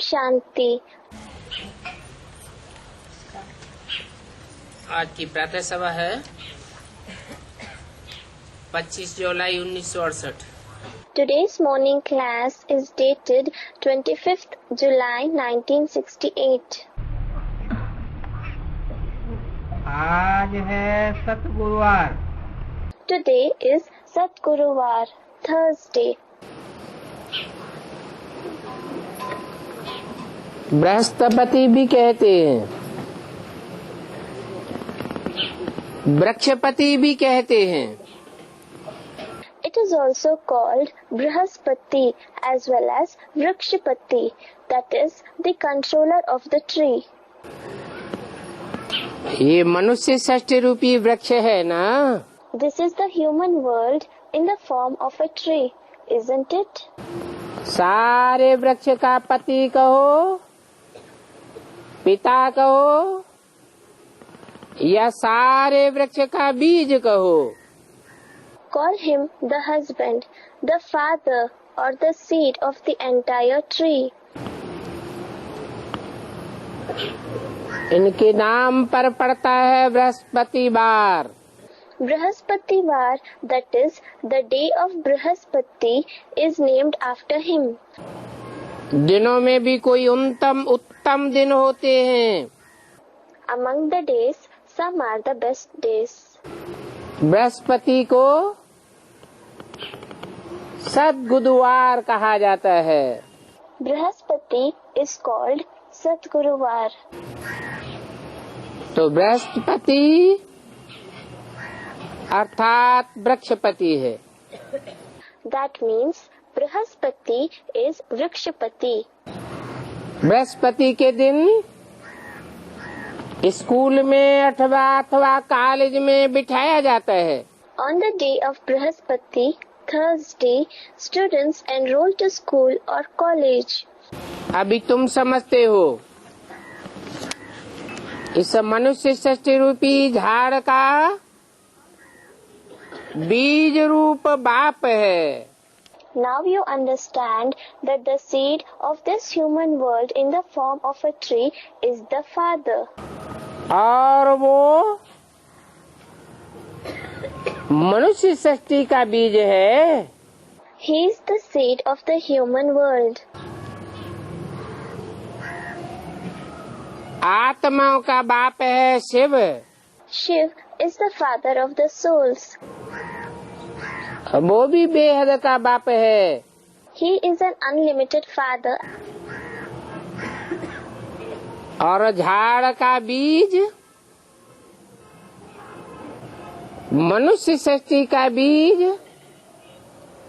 शांति। आज की प्रातः सभा है 25 जुलाई 1968। Today's morning class is dated 25th July 1968. आज है सतगुरुवार। Today is Satguruvar, Thursday. Brihaspati भी कहते हैं, वृक्षपति भी कहते हैं। It is also called Brihaspati as well as Vrakshapati, that is the controller of the tree. ये मनुष्य सृष्टि रूपी वृक्ष है ना? This is the human world in the form of a tree, isn't it? सारे वृक्ष का पति कहो, पिता कहो, या सारे वृक्ष का बीज कहो। Call him the husband, the father, or the seed of the entire tree. इनके नाम पर पड़ता है बृहस्पतिवार। Brihaspativar, that is, the day of Brihaspati, is named after him. दिनों में भी कोई उत्तम दिन होते हैं। Among the days, some are the best days. Brihaspati को सद्गुरुवार कहा जाता है। Brihaspati is called Satguruvar. तो बृहस्पति अर्थात वृक्षपति है। That means Brihaspati is Vrakshapati. Brihaspati के दिन स्कूल में अथवा कॉलेज में बिठाया जाता है। On the day of Brihaspati, Thursday, students enroll to school or college. अभी तुम समझते हो, इस मनुष्य सृष्टि रूपी झाड़ का बीज रूप बाप है। Now you understand that the seed of this human world in the form of a tree is the father. और वो मनुष्य सृष्टि का बीज है। He is the seed of the human world. आत्माओं का बाप है Shiv. Shiv is the father of the souls. वो भी बेहद का बाप है। He is an unlimited father. और झाड़ का बीज मनुष्य सृष्टि का बीज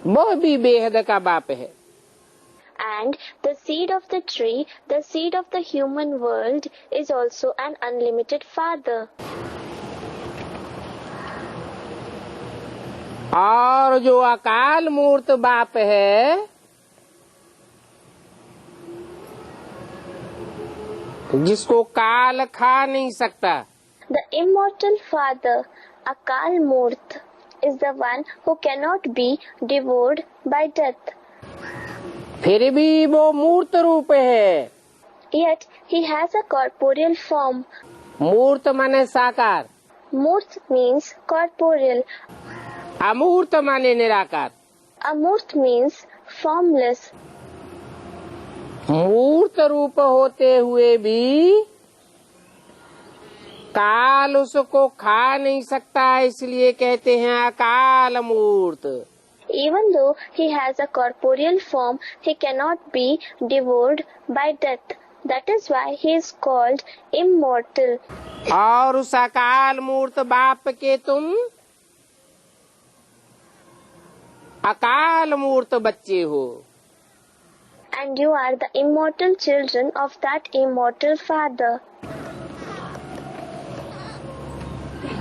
वो भी बेहद का बाप है। And the seed of the tree, the seed of the human world, is also an unlimited father. और जो अकाल मूर्त बाप है, जिसको काल खा नहीं सकता, The immortal father, Akal Murt, is the one who cannot be devoured by death. फिर भी वो मूर्त रूप है। Yet he has a corporeal form. मूर्त माने साकार, Murt means corporeal. अमूर्त माने निराकार। Amurt means formless. मूर्त रूप होते हुए भी काल उसको खा नहीं सकता, इसलिए कहते हैं अकाल मूर्त। Even though he has a corporeal form, he cannot be devoured by death. That is why he is called immortal. और उस अकाल मूर्त बाप के तुम अकाल मूर्त बच्चे हो। And you are the immortal children of that immortal father.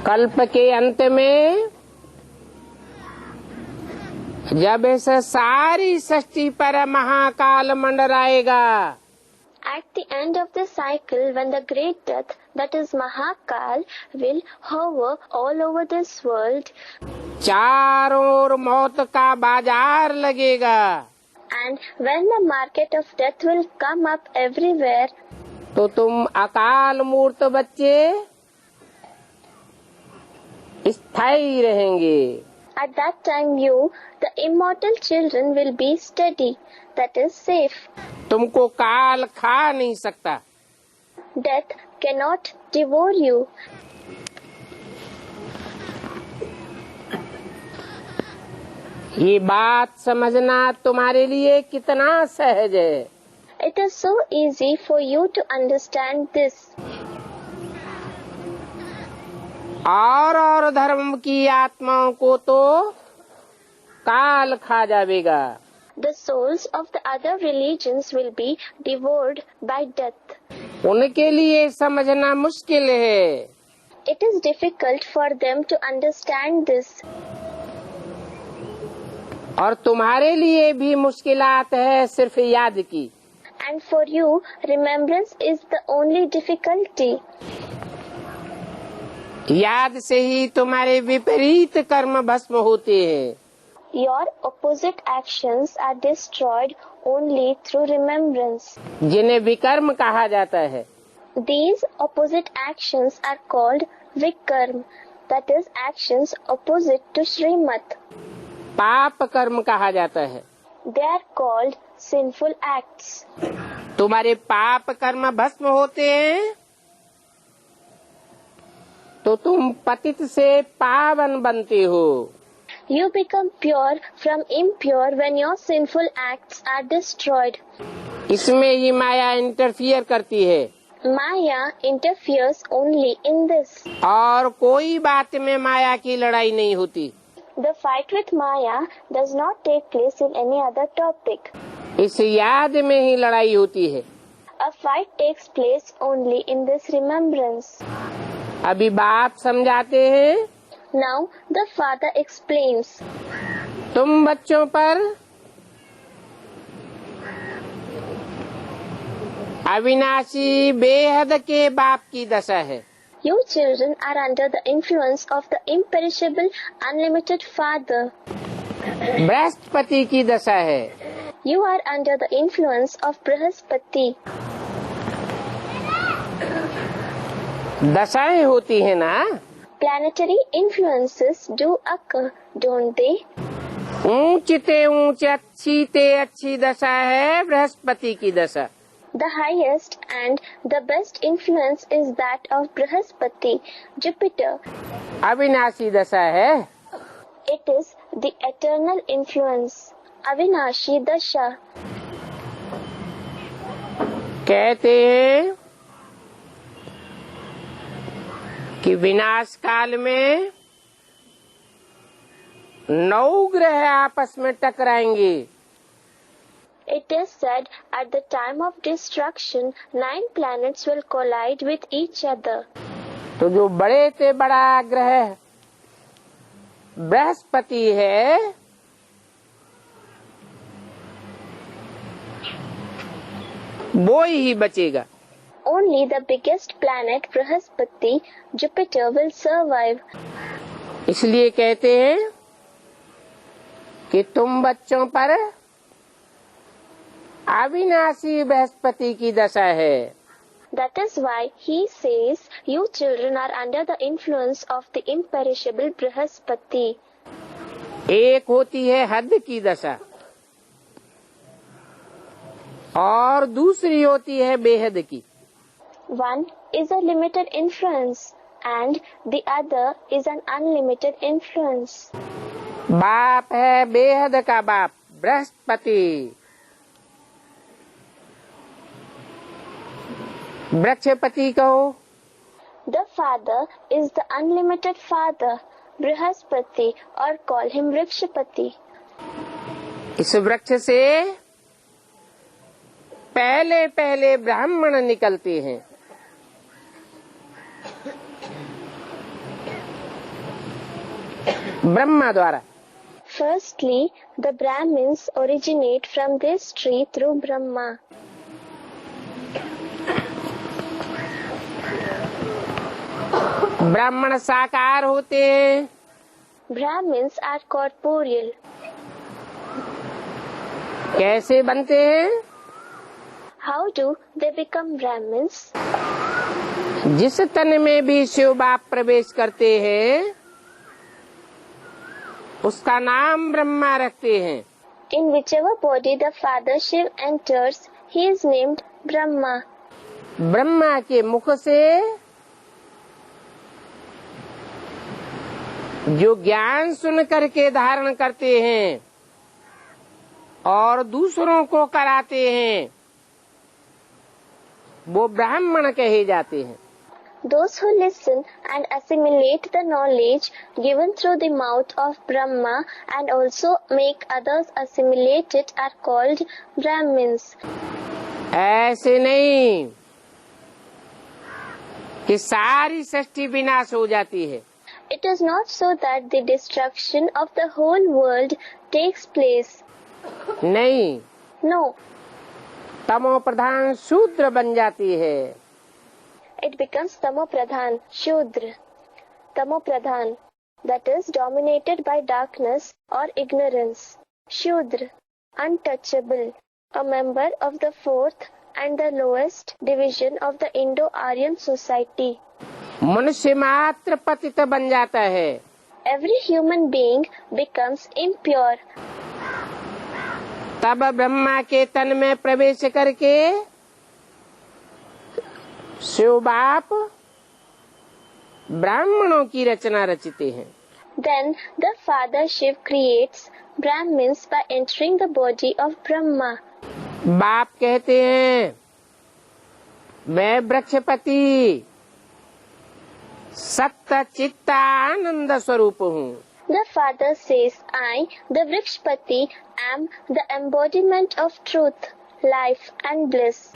कल्प के अंत में जब इस सारी सृष्टि पर Mahakal मंडराएगा, At the end of the cycle, when the great death, that is Mahakal, will hover all over this world, चारों ओर मौत का बाजार लगेगा। And when the market of death will come up everywhere, तो तुम अकाल मूर्त बच्चे स्थायी रहेंगे। at that time you, the immortal children, will be steady, that is safe. तुमको काल खा नहीं सकता। Death cannot devour you. ये बात समझना तुम्हारे लिए कितना सहज है। It is so easy for you to understand this. और धर्म की आत्माओं को तो काल खा जाएगा। The souls of the other religions will be devoured by death. उनके लिए समझना मुश्किल है। It is difficult for them to understand this. और तुम्हारे लिए भी मुश्किलात है सिर्फ याद की। And for you, remembrance is the only difficulty. याद से ही तुम्हारे विपरीत कर्म भस्म होते हैं। Your opposite actions are destroyed only through remembrance. जिन्हें विकर्म कहा जाता है। These opposite actions are called vikarm, that is actions opposite to Srimad. पाप कर्म कहा जाता है। They are called sinful acts. तुम्हारे पाप कर्म भस्म होते हैं तो तुम पतित से पावन बनते हो। You become pure from impure when your sinful acts are destroyed. इसमें ही माया इंटरफियर करती है। Maya interferes only in this. और कोई बात में माया की लड़ाई नहीं होती। The fight with Maya does not take place in any other topic. इस याद में ही लड़ाई होती है। A fight takes place only in this remembrance. अभी बाप समझाते हैं। Now the father explains. तुम बच्चों पर अविनाशी बेहद के बाप की दशा है। You children are under the influence of the imperishable, unlimited Father. Brihaspati की दशा है। You are under the influence of Brihaspati. दशाएं होती है ना। Planetary influences do occur, don't they? ऊंच ते ऊंच अच्छी ते अच्छी दशा है बृहस्पति की दशा। The highest and the best influence is that of Brihaspati, Jupiter. अविनाशी दशा है। It is the eternal influence, Avinashi Dasha. कहते हैं कि विनाश काल में 9 ग्रह आपस में टकराएंगे। It is said at the time of destruction, 9 planets will collide with each other. तो जो बड़े से बड़ा ग्रह बृहस्पति है वो ही बचेगा। Only the biggest planet, Brihaspati, Jupiter, will survive. इसलिए कहते हैं कि तुम बच्चों पर अविनाशी बृहस्पति की दशा है। That is why he says, you children are under the influence of the imperishable Brihaspati. एक होती है हद की दशा और दूसरी होती है बेहद की। One is a limited influence and the other is an unlimited influence. बाप है बेहद का बाप बृहस्पति। वृक्षपति कहो। The father is the unlimited father, Brihaspati, or call him Vrikshapati. इस वृक्ष से पहले पहले ब्राह्मण निकलते हैं। ब्रह्मा द्वारा। Firstly, the Brahmins originate from this tree through Brahma. ब्राह्मण साकार होते हैं। Brahmins are corporeal. कैसे बनते हैं? How do they become Brahmins? जिस तन में भी शिव बाप प्रवेश करते हैं उसका नाम ब्रह्मा रखते हैं। In whichever body the Father Shiv enters, he is named Brahma. Brahma के मुख से जो ज्ञान सुन करके धारण करते हैं और दूसरों को कराते हैं वो ब्राह्मण कहे जाते हैं। Those who listen and assimilate the knowledge given through the mouth of Brahma and also make others assimilate it are called Brahmins. ऐसे नहीं कि सारी सृष्टि विनाश हो जाती है। It is not so that the destruction of the whole world takes place. नहीं, No, तमो प्रधान शूद्र बन जाती है। it becomes Tamopradhan, Shudra. Tamopradhan, that is dominated by darkness or ignorance. Shudra, untouchable, a member of the fourth and the lowest division of the Indo-Aryan society. मनुष्य मात्र पतित बन जाता है। Every human being becomes impure. तब ब्रह्मा के तन में प्रवेश करके शिव बाप ब्राह्मणों की रचना रचते हैं। Then the Father Shiv creates Brahmins by entering the body of Brahma. बाप कहते हैं मैं वृक्षपति सत्य चित्त आनंद स्वरूप हूँ। The Father says, I, the Vrikshpati, am the embodiment of truth, life and bliss.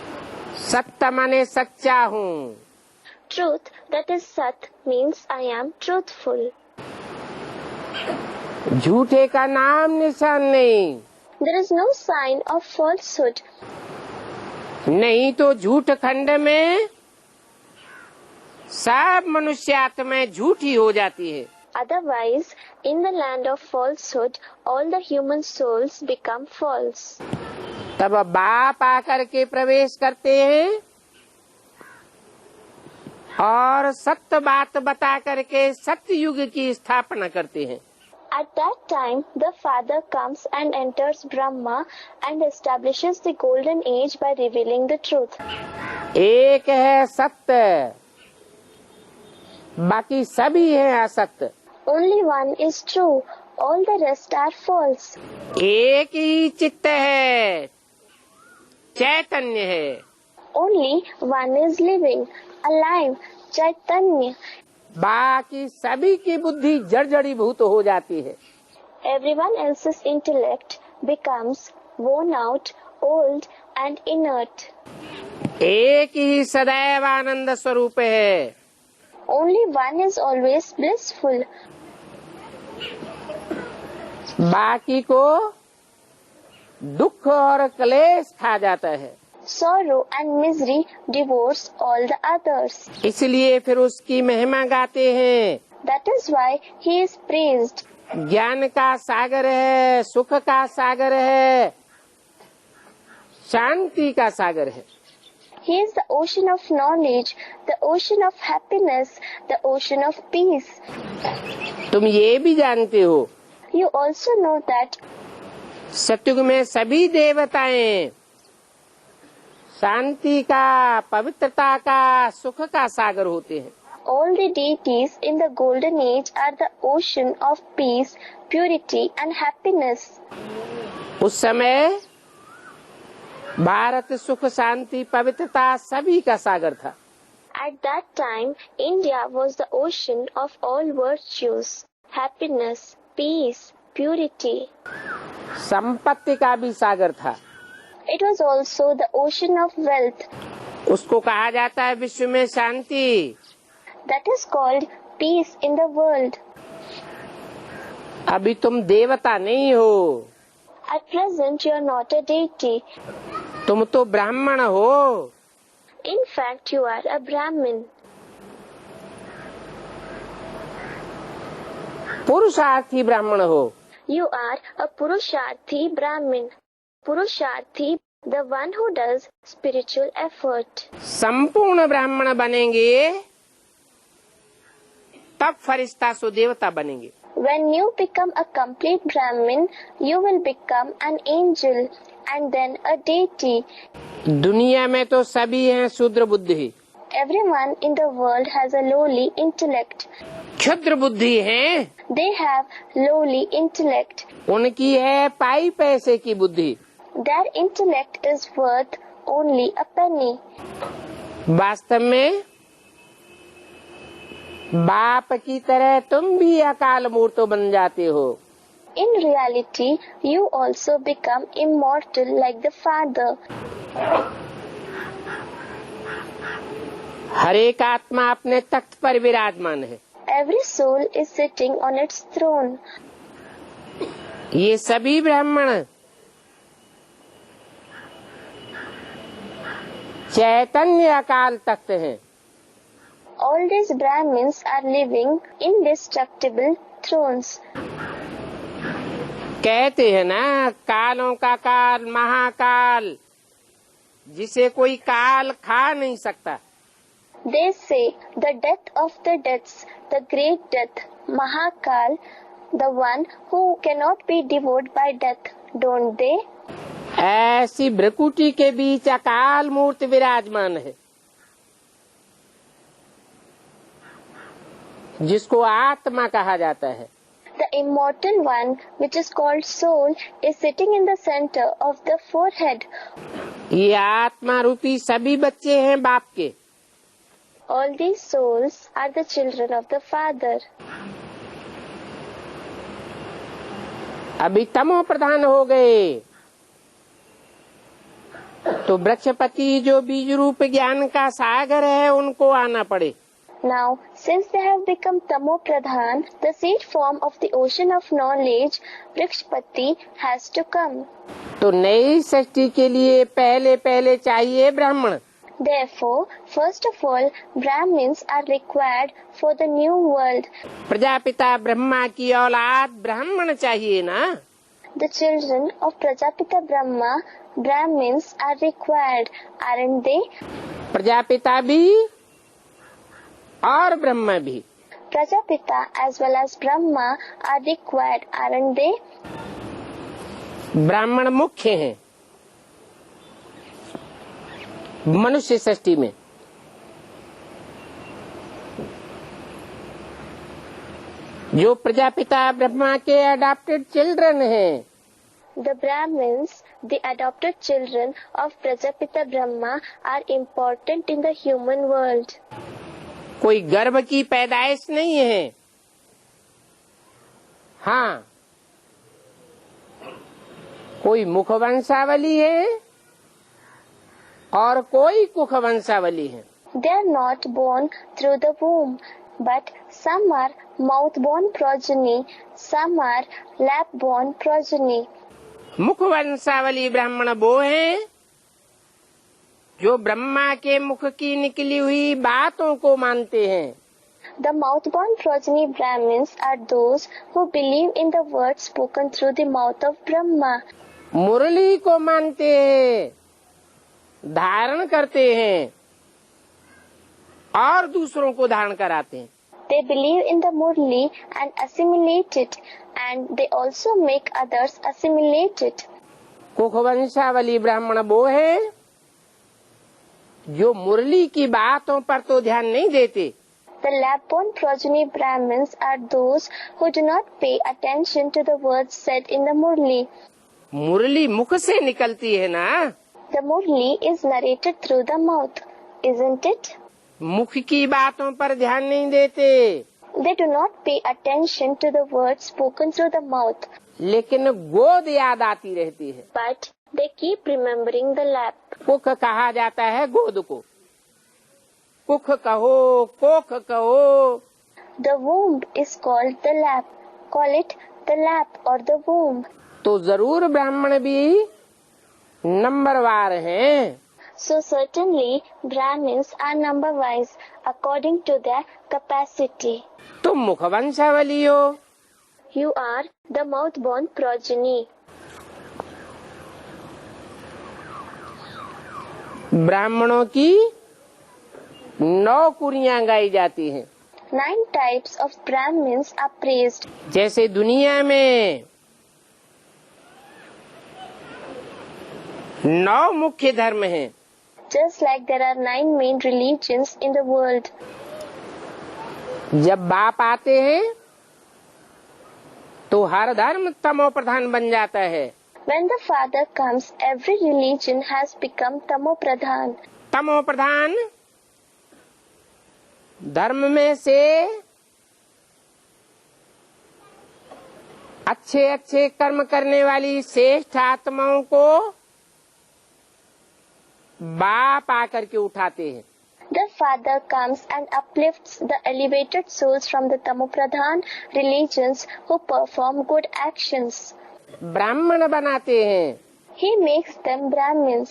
सत्य माने सच्चा हूँ। Truth, that is Sat, means I am truthful. झूठे का नाम निशान नहीं। There is no sign of falsehood. नहीं तो झूठ खंड में सब मनुष्य आत्माएं झूठी हो जाती है। Otherwise, in the land of falsehood, all the human souls become false. तब बाप आकर के प्रवेश करते हैं और सत्य बात बता करके सत्य युग की स्थापना करते हैं। At that time, the Father comes and enters Brahma and establishes the golden age by revealing the truth. एक है सत्य, बाकी सभी है असत्य। Only one is true, all the rest are false. एक ही चित्त है, चैतन्य है। Only one is living, alive, Chaitanya. बाकी सभी की बुद्धि जर्जरीभूत हो जाती है। Everyone else's intellect becomes worn out, old and inert. एक ही सदैव आनंद स्वरूप है। Only one is always blissful. बाकी को दुख और क्लेश खा जाता है। Sorrow and misery divorce all the others. इसलिए फिर उसकी महिमा गाते हैं। That is why he is praised. ज्ञान का सागर है, सुख का सागर है, शांति का सागर है। He is the ocean of knowledge, the ocean of happiness, the ocean of peace. तुम ये भी जानते हो You also know that सतयुग में सभी देवताएं शांति का, पवित्रता का, सुख का सागर होते हैं। all the deities in the golden age are the ocean of peace, purity and happiness. उस समय भारत सुख, शांति, पवित्रता सभी का सागर था। At that time, India was the ocean of all virtues, happiness, peace, purity. संपत्ति का भी सागर था। It was also the ocean of wealth. उसको कहा जाता है विश्व में शांति। That is called peace in the world. अभी तुम देवता नहीं हो, At present, you are not a deity. तुम तो ब्राह्मण हो। In fact, you are a Brahmin. पुरुषार्थी ब्राह्मण हो। You are a Purusharthi Brahmin. Purusharthi, the one who does spiritual effort. संपूर्ण ब्राह्मण बनेंगे तब फरिश्ता सो देवता बनेंगे। When you become a complete Brahmin, you will become an angel and then a deity. दुनिया में तो सभी हैं शूद्र बुद्धि, Everyone in the world has a lowly intellect. क्षुद्र बुद्धि हैं, They have lowly intellect. उनकी है पाई पैसे की बुद्धि। Their intellect is worth only a penny. वास्तव में बाप की तरह तुम भी अकाल मूर्त बन जाते हो। In reality, you also become immortal like the Father. हर एक आत्मा अपने तख्त पर विराजमान है। Every soul is sitting on its throne. ये सभी ब्राह्मण चैतन्य अकाल तख्त हैं। All these Brahmins are living indestructible thrones. कहते हैं ना, कालों का काल महाकाल, जिसे कोई काल खा नहीं सकता। They say the death of the deaths, the great death, Mahakal, the one who cannot be devoured by death, don't they? ऐसी भ्रकुटी के बीच अकाल मूर्त विराजमान है, जिसको आत्मा कहा जाता है। The immortal one, which is called soul, is sitting in the center of the forehead. ये आत्मा रूपी सभी बच्चे हैं बाप के। All these souls are the children of the Father. अभी तमो प्रधान हो गए तो वृक्षपति जो बीज रूप ज्ञान का सागर है उनको आना पड़े। Now, since they have become Tamo Pradhan, the seed form of the ocean of knowledge, Vrikshpati has to come. तो नई सृष्टि के लिए पहले पहले चाहिए ब्राह्मण। Therefore, first of all, Brahmins are required for the new world. Prajapita Brahma की औलाद ब्राह्मण चाहिए ना। The children of Prajapita Brahma, Brahmins are required, aren't they? Prajapita भी और ब्रह्मा भी। Prajapita as well as Brahma are required, aren't they? ब्राह्मण मुख्य हैं मनुष्य सृष्टि में। जो प्रजापिता ब्रह्मा के अडॉप्टेड चिल्ड्रन हैं, The Brahmins, the adopted children of Prajapita Brahma, are important in the human world. कोई गर्भ की पैदाइश नहीं है। हाँ, कोई मुख वंशावली है और कोई कुख वंशावली है। They are not born through the womb, but some are mouth-born progeny, some are lap-born progeny. मुख वंशावली ब्राह्मण वो हैं जो ब्रह्मा के मुख की निकली हुई बातों को मानते हैं। The mouth-born progeny Brahmins are those who believe in the words spoken through the mouth of Brahma. मुरली को मानते हैं, धारण करते हैं और दूसरों को धारण कराते हैं। They believe in the Murli and assimilate it, and they also make others assimilate it. कुख वंशावली ब्राह्मण वो है जो मुरली की बातों पर तो ध्यान नहीं देते। The lap-born progeny Brahmins are those who do not pay attention to the words said in the Murli. मुरली मुख से निकलती है ना। The Murli is narrated through the mouth, isn't it? मुख की बातों पर ध्यान नहीं देते, They do not pay attention to the words spoken through the mouth, लेकिन गोद याद आती रहती है। but they keep remembering the lap. कुख कहा जाता है गोद को। कुख कहो, कोख कहो। The womb is called the lap. Call it the lap or the womb. तो जरूर ब्राह्मण भी नंबरवार हैं। So certainly Brahmins are number wise according to their capacity. तुम मुख वंशावली हो। You are the mouth-born progeny. ब्राह्मणों की 9 कुरियां गाई जाती हैं। 9 types of Brahmins are praised. जैसे दुनिया में 9 मुख्य धर्म हैं, Just like there are 9 main religions in the world. जब बाप आते हैं तो हर धर्म तमो प्रधान बन जाता है। When the Father comes, every religion has become Tamo Pradhan. तमो प्रधान धर्म में से अच्छे अच्छे कर्म करने वाली श्रेष्ठ आत्माओं को बाप आकर के उठाते हैं। The Father comes and uplifts the elevated souls from the Tamo Pradhan religions who perform good actions. ब्राह्मण बनाते हैं। He makes them Brahmins.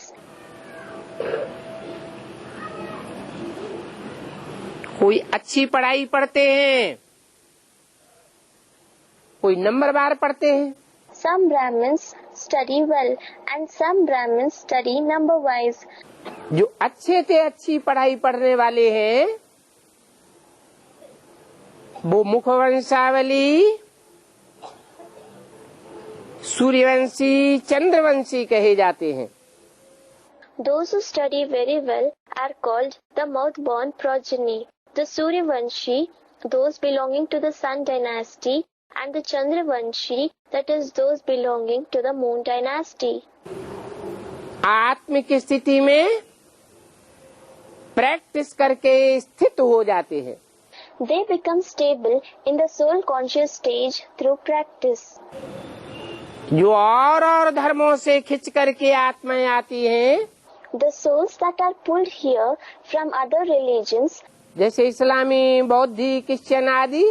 कोई अच्छी पढ़ाई पढ़ते हैं, कोई नंबरवार पढ़ते हैं। Some Brahmins study well and some Brahmins study number-wise. जो अच्छे से अच्छी पढ़ाई पढ़ने वाले हैं वो मुखवंशावली, सूर्यवंशी, चंद्रवंशी कहे जाते हैं। Those who study very well are called the mouth-born progeny. The Suryavanshi, those belonging to the Sun dynasty, and the Chandravanshi, that is those belonging to the Moon dynasty. आत्मिक स्थिति में प्रैक्टिस करके स्थित हो जाते हैं। They become stable in the soul conscious stage through practice. जो और धर्मों से खिंच करके आत्माएं आती हैं, The souls that are pulled here from other religions, जैसे इस्लामी, बौद्धी, क्रिश्चियन आदि,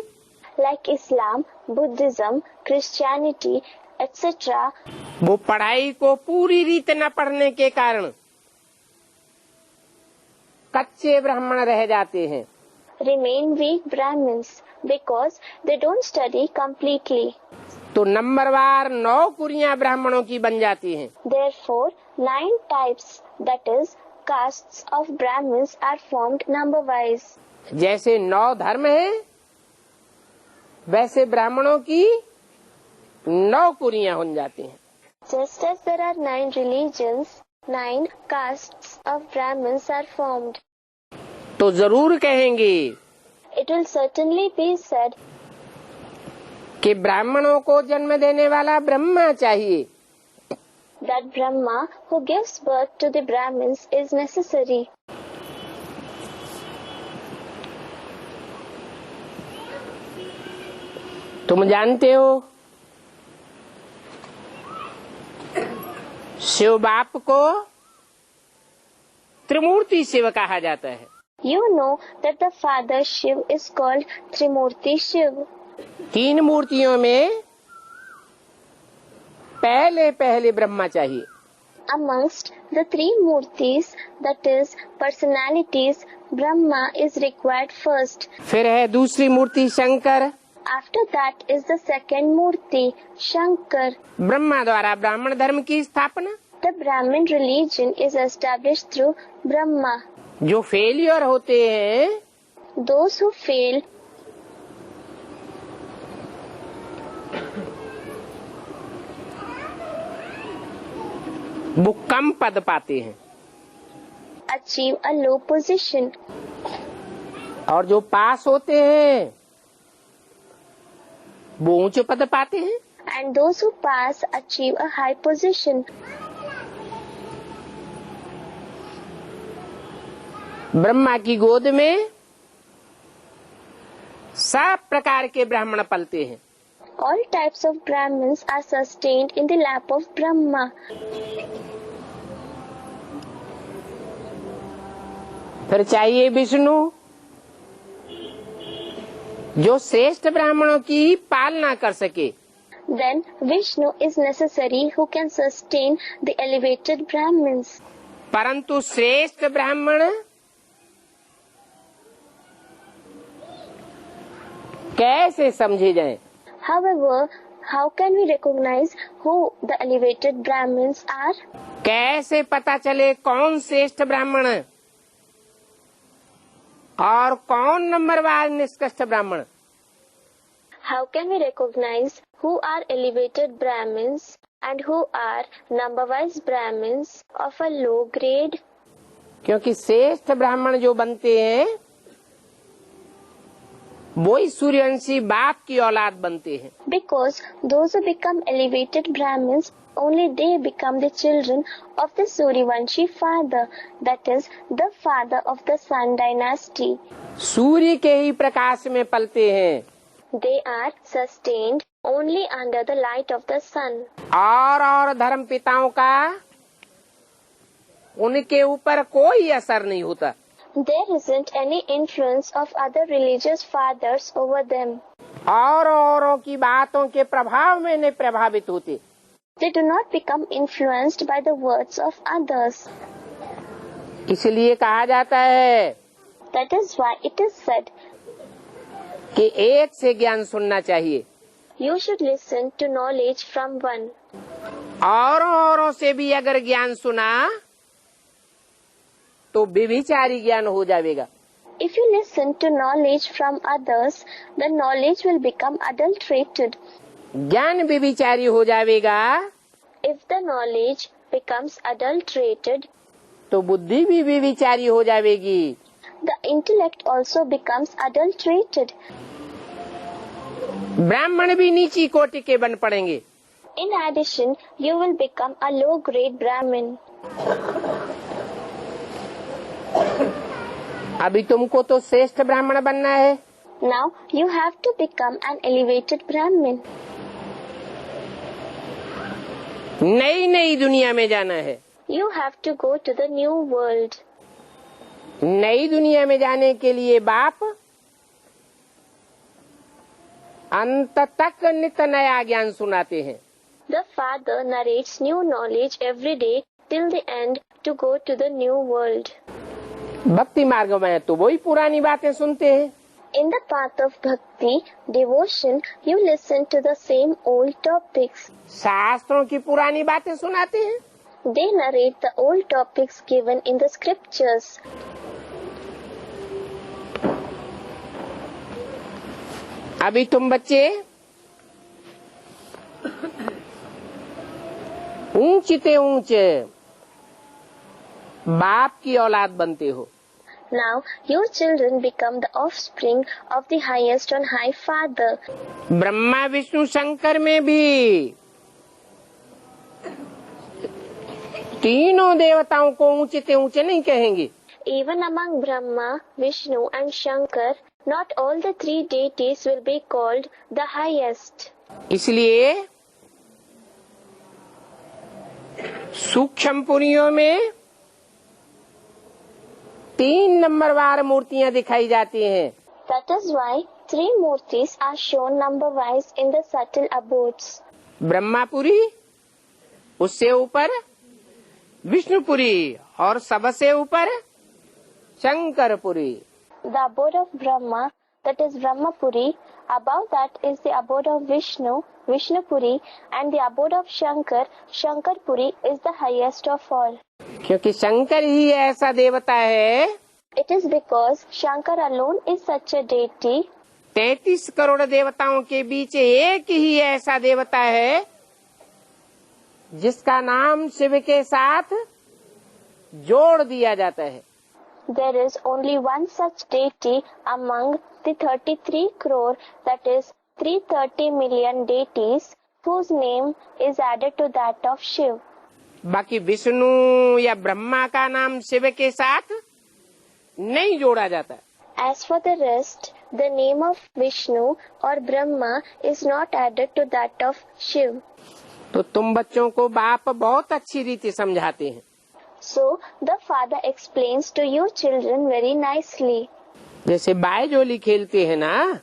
like Islam, Buddhism, Christianity, etc., वो पढ़ाई को पूरी रीत न पढ़ने के कारण कच्चे ब्राह्मण रह जाते हैं। remain weak Brahmins because they don't study completely. तो नंबरवार 9 कुरियां ब्राह्मणों की बन जाती हैं। Therefore, 9 types, that is, castes of Brahmins are formed number-wise. जैसे 9 धर्म हैं, वैसे ब्राह्मणों की 9 कुरियां हो जाती हैं। Just as there are 9 religions, 9 castes of Brahmins are formed. तो जरूर कहेंगे It will certainly be said कि ब्राह्मणों को जन्म देने वाला ब्रह्मा चाहिए। that Brahma, who gives birth to the Brahmins, is necessary. तुम जानते हो शिव बाप को त्रिमूर्ति शिव कहा जाता है। You know that the Father Shiv is called Trimurti Shiv. 3 मूर्तियों में पहले ब्रह्मा चाहिए। Amongst the 3 Murtis, that is, personalities, Brahma is required first. फिर है दूसरी मूर्ति Shankar. After that is the second Murti, Shankar. Brahma द्वारा ब्राह्मण धर्म की स्थापना। The Brahmin religion is established through Brahma. जो फेलियर होते हैं, Those who fail, वो कम पद पाते हैं, achieve a low position. और जो पास होते हैं वो ऊंचे पद पाते हैं। And those who pass achieve a high position. Brahma की गोद में सब प्रकार के ब्राह्मण पलते हैं। All types of Brahmins are sustained in the lap of Brahma. फिर चाहिए विष्णु, जो श्रेष्ठ ब्राह्मणों की पालना कर सके। Then Vishnu is necessary, who can sustain the elevated Brahmins. परंतु श्रेष्ठ ब्राह्मण कैसे समझे जाएं? However, How can we recognize who the elevated Brahmins are? कैसे पता चले कौन श्रेष्ठ ब्राह्मण और कौन नंबरवार निष्कृष्ट ब्राह्मण? How can we recognize who are elevated Brahmins and who are number-wise Brahmins of a low grade? क्योंकि श्रेष्ठ ब्राह्मण जो बनते हैं वो ही सूर्यवंशी बाप की औलाद बनते हैं. Because those who become elevated Brahmins, only they become the children of the Suryavanshi father, that is, the father of the Sun dynasty. सूर्य के ही प्रकाश में पलते हैं. They are sustained only under the light of the sun. और धर्म पिताओं का उनके ऊपर कोई असर नहीं होता. There isn't any influence of other religious fathers over them. औरों की बातों के प्रभाव में नहीं प्रभावित होते. They do not become influenced by the words of others. इसलिए कहा जाता है That is why it is said, कि एक से ज्ञान सुनना चाहिए. you should listen to knowledge from one. औरों से भी अगर ज्ञान सुना तो व्यभिचारी ज्ञान हो जाएगा. If you listen to knowledge from others, the knowledge will become adulterated. ज्ञान व्यभिचारी हो जाएगा If the knowledge becomes adulterated, तो बुद्धि भी व्यभिचारी हो जाएगी. the intellect also becomes adulterated. ब्राह्मण भी नीची कोटि के बन पड़ेंगे. In addition, you will become a low-grade Brahmin. अभी तुमको तो श्रेष्ठ ब्राह्मण बनना है. Now you have to become an elevated Brahmin. नई दुनिया में जाना है. You have to go to the new world. नई दुनिया में जाने के लिए बाप अंत तक नित नया ज्ञान सुनाते हैं. The father narrates new knowledge every day till the end to go to the new world. भक्ति मार्ग में तो वही पुरानी बातें सुनते हैं. In the path of bhakti, devotion, you listen to the same old topics. शास्त्रों की पुरानी बातें सुनाते हैं. They narrate the old topics given in the scriptures. अभी तुम बच्चे ऊंचे ऊंचे बाप की औलाद बनते हो. Now your children become the offspring of the highest on high father. Brahma Vishnu Shankar में भी तीनों देवताओं को ऊंचे ऊंचे नहीं कहेंगे. Even among Brahma, Vishnu and Shankar, not all the three deities will be called the highest. इसलिए सूक्ष्म पुरियों में 3 नंबरवार मूर्तियां दिखाई जाती हैं. That is why 3 murtis are shown number-wise in the subtle abodes. Brahmapuri, उससे ऊपर विष्णुपुरी और सबसे ऊपर Shankarpuri. The abode of Brahma, that is Brahmapuri, above that is the abode of Vishnu, Vishnupuri, and the abode of Shankar, Shankarpuri is the highest of all. क्योंकि शंकर ही ऐसा देवता है. It is because Shankar alone is such a deity. 33 crore देवताओं के बीच एक ही ऐसा देवता है जिसका नाम शिव के साथ जोड़ दिया जाता है. There is only one such deity among the 33 crore, that is 330 million deities, whose name is added to that of Shiv. बाकी विष्णु या ब्रह्मा का नाम शिव के साथ नहीं जोड़ा जाता. As for the rest, the name of Vishnu or Brahma is not added to that of Shiv. तो तुम बच्चों को बाप बहुत अच्छी रीति समझाते हैं. So the father explains to you children very nicely. जैसे बायजोली खेलते हैं ना,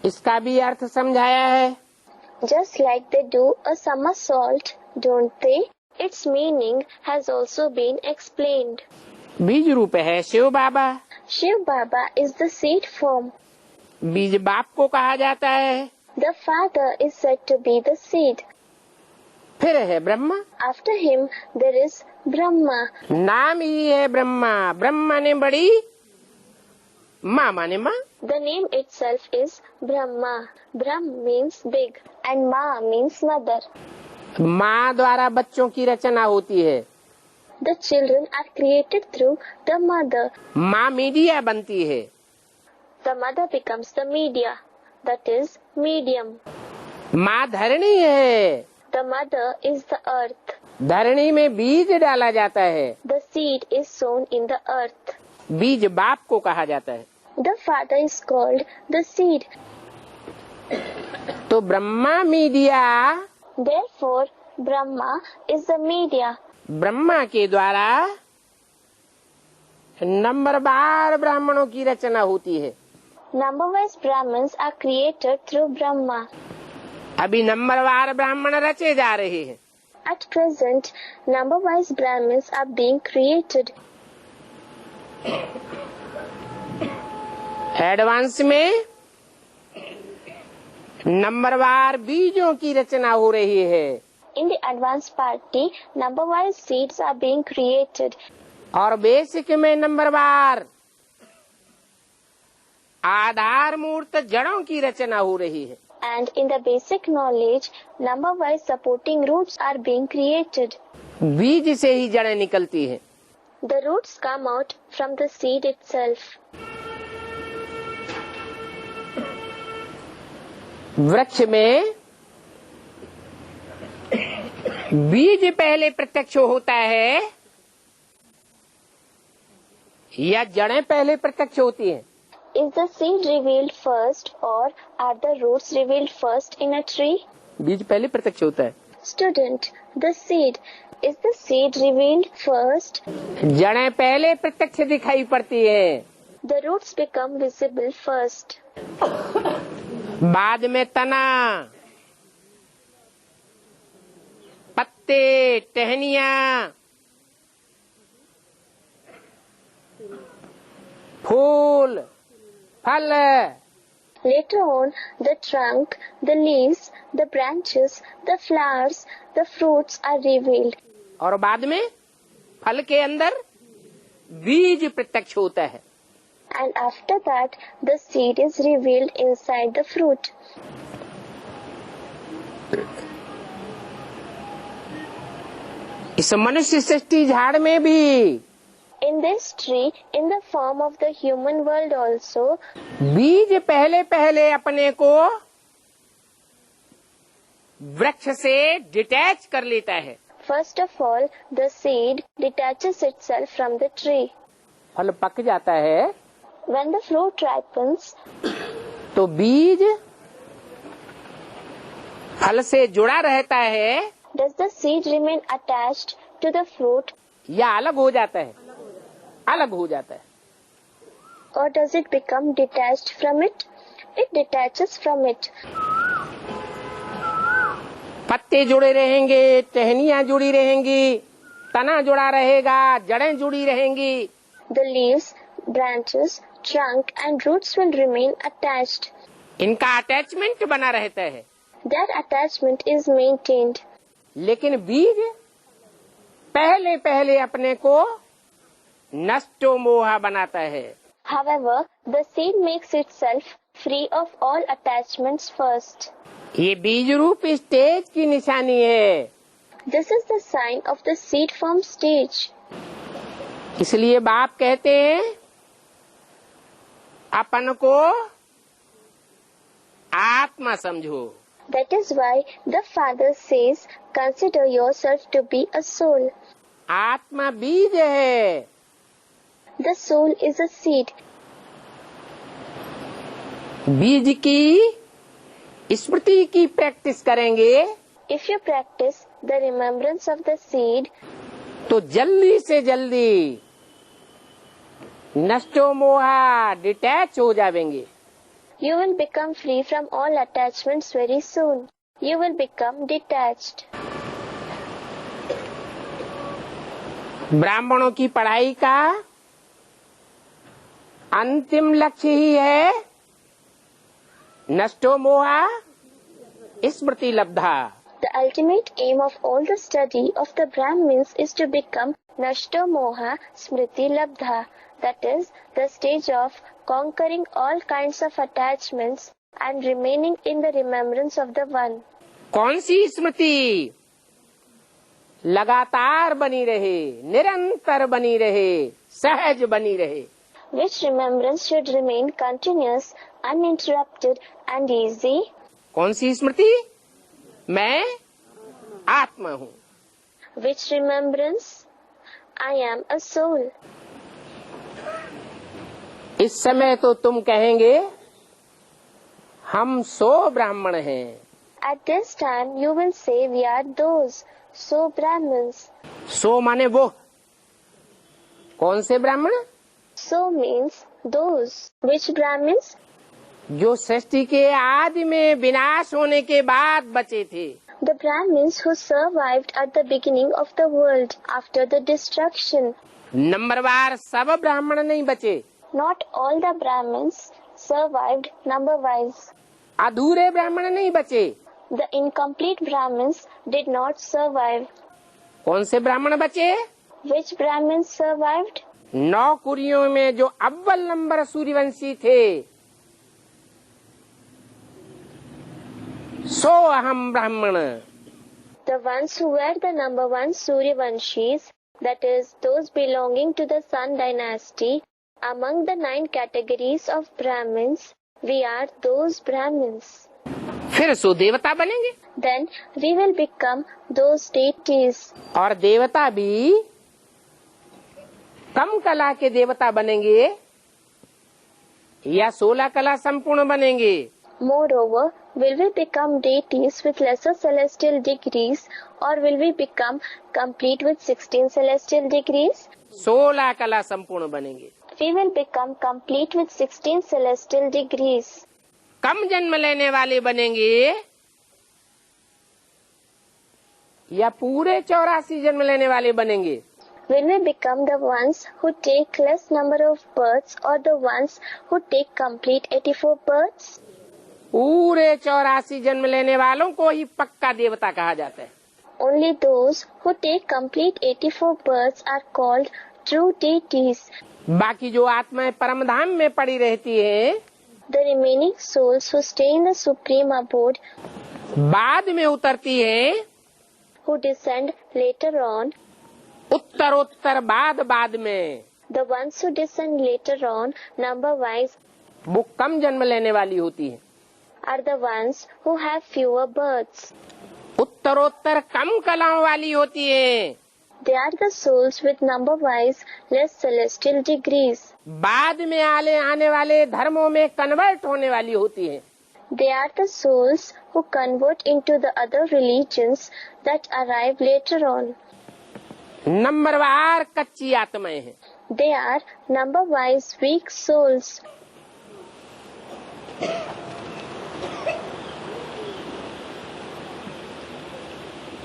इसका भी अर्थ समझाया है. Just like they do a somersault, don't they? Its meaning has also been explained. बीज रूप है शिव बाबा. Shiv Baba is the seed form. बीज बाप को कहा जाता है. The father is said to be the seed. फिर है Brahma, After him there is Brahma. नाम ही है ब्रह्मा। ब्रह्मा ने बड़ी, माँ माने माँ। The name itself is Brahma. Brahm means big and Ma means mother. माँ द्वारा बच्चों की रचना होती है। The children are created through the mother. माँ मीडिया बनती है। The mother becomes the media, that is medium. माँ धरणी है। The mother is the earth. धरणी में बीज डाला जाता है। The seed is sown in the earth. बीज बाप को कहा जाता है। The father is called the seed. तो Brahma media, Therefore, Brahma is the media. Brahma के द्वारा नंबरवार ब्राह्मणों की रचना होती है। Number-wise Brahmins are created through Brahma. अभी नंबरवार ब्राह्मण रचे जा रहे हैं। At present, number-wise Brahmins are being created. Advance में नंबरवार बीजों की रचना हो रही है। In the advanced party, number-wise seeds are being created. और बेसिक में नंबरवार आधार मूर्त जड़ों की रचना हो रही है। And in the basic knowledge, number-wise supporting roots are being created. बीज से ही जड़ें निकलती हैं। The roots come out from the seed itself. वृक्ष में बीज पहले प्रत्यक्ष होता है या जड़ें पहले प्रत्यक्ष होती हैं? Is the seed revealed first or are the roots revealed first in a tree? बीज पहले प्रत्यक्ष होता है। Student, the seed. Is the seed revealed first? जड़ें पहले प्रत्यक्ष दिखाई पड़ती है। The roots become visible first. बाद में तना, पत्ते, टहनियाँ, फूल, फल। Later on, the trunk, the leaves, the branches, the flowers, the fruits are revealed. और बाद में फल के अंदर बीज प्रत्यक्ष होता है। And after that, the seed is revealed inside the fruit. इस मनुष्य सृष्टि झाड़ में भी In this tree, in the form of the human world also, बीज पहले पहले अपने को वृक्ष से डिटैच कर लेता है। first of all, the seed detaches itself from the tree. फल पक जाता है When the fruit ripens, तो बीज फल से जुड़ा रहता है does the seed remain attached to the fruit या अलग हो जाता है? अलग हो जाता है। or does it become detached from it? It detaches from it. पत्ते जुड़े रहेंगे, टहनियाँ जुड़ी रहेंगी, तना जुड़ा रहेगा, जड़ें जुड़ी रहेंगी। The leaves, branches, trunk and roots will remain attached. इनका अटैचमेंट बना रहता है। That attachment is maintained. लेकिन बीज पहले पहले अपने को नष्टो मोहा बनाता है। However, the seed makes itself free of all attachments first. ये बीज रूप स्टेज की निशानी है। This is the sign of the seed form stage. इसलिए बाप कहते हैं अपन को आत्मा समझो। That is why the Father says, consider yourself to be a soul. आत्मा बीज है। The soul is a seed. बीज की स्मृति की प्रैक्टिस करेंगे If you practice the remembrance of the seed, तो जल्दी से जल्दी नष्टो मोहा डिटैच हो जाएंगे। you will become free from all attachments very soon. You will become detached. ब्राह्मणों की पढ़ाई का अंतिम लक्ष्य ही है नष्टो मोहा स्मृति लब्धा। The ultimate aim of all the study of the Brahmins is to become Nashto Moha Smriti Labdha, that is, the stage of conquering all kinds of attachments and remaining in the remembrance of the One. कौन सी स्मृति लगातार बनी रहे, निरंतर बनी रहे, सहज बनी रहे? Which remembrance should remain continuous, uninterrupted and easy? कौन सी स्मृति? मैं आत्मा हूँ। Which remembrance? I am a soul. इस समय तो तुम कहेंगे हम 100 ब्राह्मण हैं। At this time you will say we are those, so Brahmins. 100 माने वो कौन से ब्राह्मण? So means those. Which Brahmins? जो सृष्टि के आदि में विनाश होने के बाद बचे थे। The Brahmins who survived at the beginning of the world after the destruction. नंबरवार सब ब्राह्मण नहीं बचे। Not all the Brahmins survived number-wise. अधूरे ब्राह्मण नहीं बचे। The incomplete Brahmins did not survive. कौन से ब्राह्मण बचे? Which Brahmins survived? 9 कुरियों में जो अव्वल नंबर सूर्यवंशी थे, 100 अहम ब्राह्मण। The ones who were the number 1 Suryavanshis, that is, those belonging to the Sun dynasty, among the 9 categories of Brahmins, we are those Brahmins. फिर 100 देवता बनेंगे। Then we will become those deities. और देवता भी कम कला के देवता बनेंगे या 16 कला संपूर्ण बनेंगे? Moreover, will we become deities with lesser celestial degrees, or will we become complete with 16 celestial degrees? 16 कला संपूर्ण बनेंगे। We will become complete with 16 celestial degrees. कम जन्म लेने वाले बनेंगे या पूरे 84 जन्म लेने वाले बनेंगे? Will we become the ones who take less number of births, or the ones who take complete 84 births? पूरे 84 जन्म लेने वालों को ही पक्का देवता कहा जाता है। Only those who take complete 84 births are called true deities. बाकी जो आत्माएं परम धाम में पड़ी रहती हैं, The remaining souls who stay in the supreme abode, बाद में उतरती हैं, who descend later on, उत्तरोत्तर बाद में, the ones who descend later on, number-wise, वो कम जन्म लेने वाली होती है। are the ones who have fewer births. उत्तरोत्तर कम कलाओं वाली होती है। They are the souls with number-wise less celestial degrees. बाद में आने वाले धर्मों में कन्वर्ट होने वाली होती है। They are the souls who convert into the other religions that arrive later on. नंबरवार कच्ची आत्माएं हैं। They are number-wise weak souls.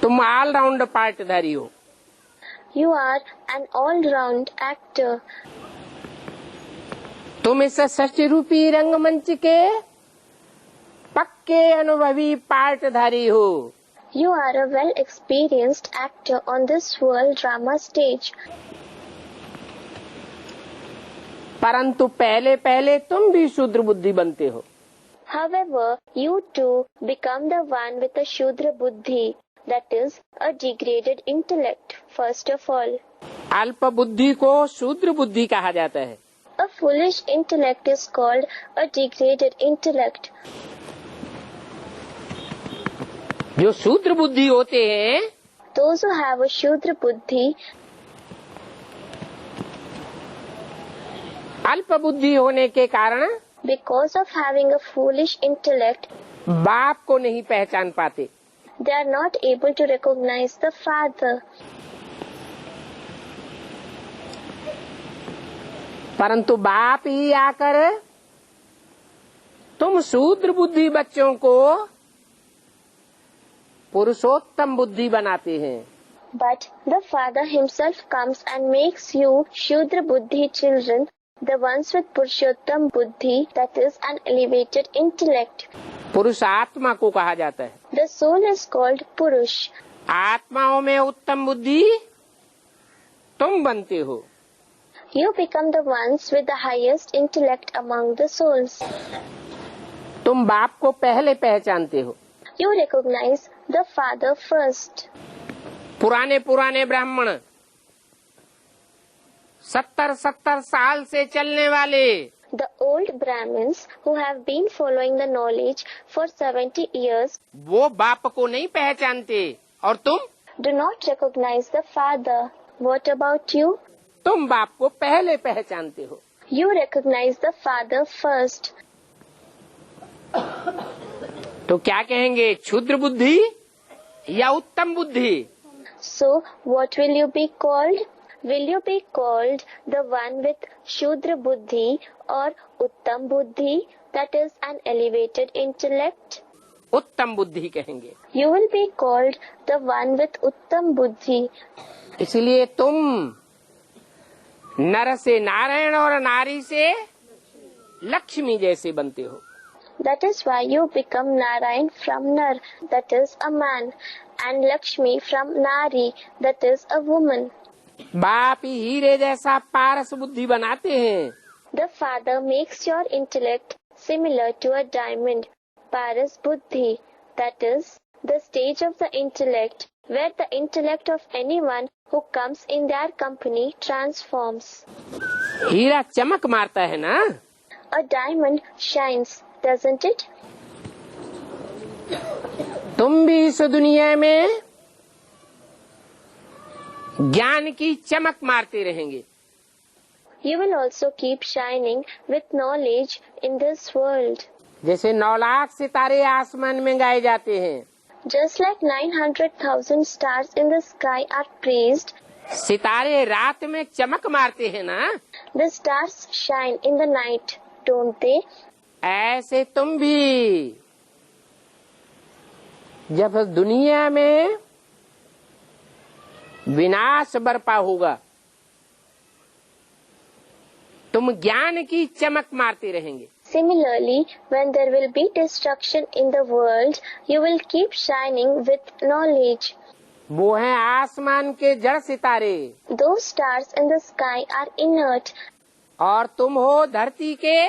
तुम ऑलराउंड पार्टधारी हो। You are an all-round actor. तुम इस सृष्टि रूपी रंगमंच के पक्के अनुभवी पार्टधारी हो। You are a well-experienced actor on this world drama stage. परंतु पहले तुम भी शूद्र बुद्धि बनते हो। However, you too become the one with a Shudra Buddhi, that is, a degraded intellect, first of all. अल्प बुद्धि को शूद्र बुद्धि कहा जाता है। A foolish intellect is called a degraded intellect. जो शूद्र बुद्धि होते हैं, Those who have a Shudra Buddhi, अल्प बुद्धि होने के कारण because of having a foolish intellect, बाप को नहीं पहचान पाते। they are not able to recognize the Father. परंतु बाप ही आकर तुम शूद्र बुद्धि बच्चों को पुरुषोत्तम बुद्धि बनाते हैं। But the Father himself comes and makes you Shudra Buddhi children, the ones with Purushottam Buddhi, that is an elevated intellect. पुरुष आत्मा को कहा जाता है। The soul is called Purush. आत्माओं में उत्तम बुद्धि तुम बनते हो। You become the ones with the highest intellect among the souls. तुम बाप को पहले पहचानते हो। You recognize the Father first. पुराने ब्राह्मण 70 साल से चलने वाले, The old Brahmins who have been following the knowledge for 70 years वो बाप को नहीं पहचानते, और तुम do not recognize the Father. What about you? तुम बाप को पहले पहचानते हो। You recognize the Father first. तो क्या कहेंगे, क्षुद्र बुद्धि या उत्तम बुद्धि? So, what will you be called? Will you be called the one with Shudra Buddhi or Uttam Buddhi, that is an elevated intellect? उत्तम बुद्धि कहेंगे। You will be called the one with Uttam Buddhi. इसलिए तुम नर से नारायण और नारी से लक्ष्मी जैसे बनते हो। That is why you become Narayan from Nar, that is a man, and Lakshmi from Nari, that is a woman. बाप ही हीरे जैसा पारस बुद्धि बनाते हैं। The Father makes your intellect similar to a diamond, Paras Buddhi, that is the stage of the intellect where the intellect of anyone who comes in their company transforms. हीरा चमक मारता है ना? A diamond shines, doesn't it? तुम भी इस दुनिया में ज्ञान की चमक मारते रहेंगे। You will also keep shining with knowledge in this world. जैसे 9 लाख सितारे आसमान में गाए जाते हैं, Just like 900,000 stars in the sky are praised, सितारे रात में चमक मारते हैं ना? the stars shine in the night, don't they? ऐसे तुम भी जब दुनिया में विनाश बरपा होगा, तुम ज्ञान की चमक मारते रहेंगे। Similarly, when there will be destruction in the world, you will keep shining with knowledge. वो हैं आसमान के जड़ सितारे, Those stars in the sky are inert, और तुम हो धरती के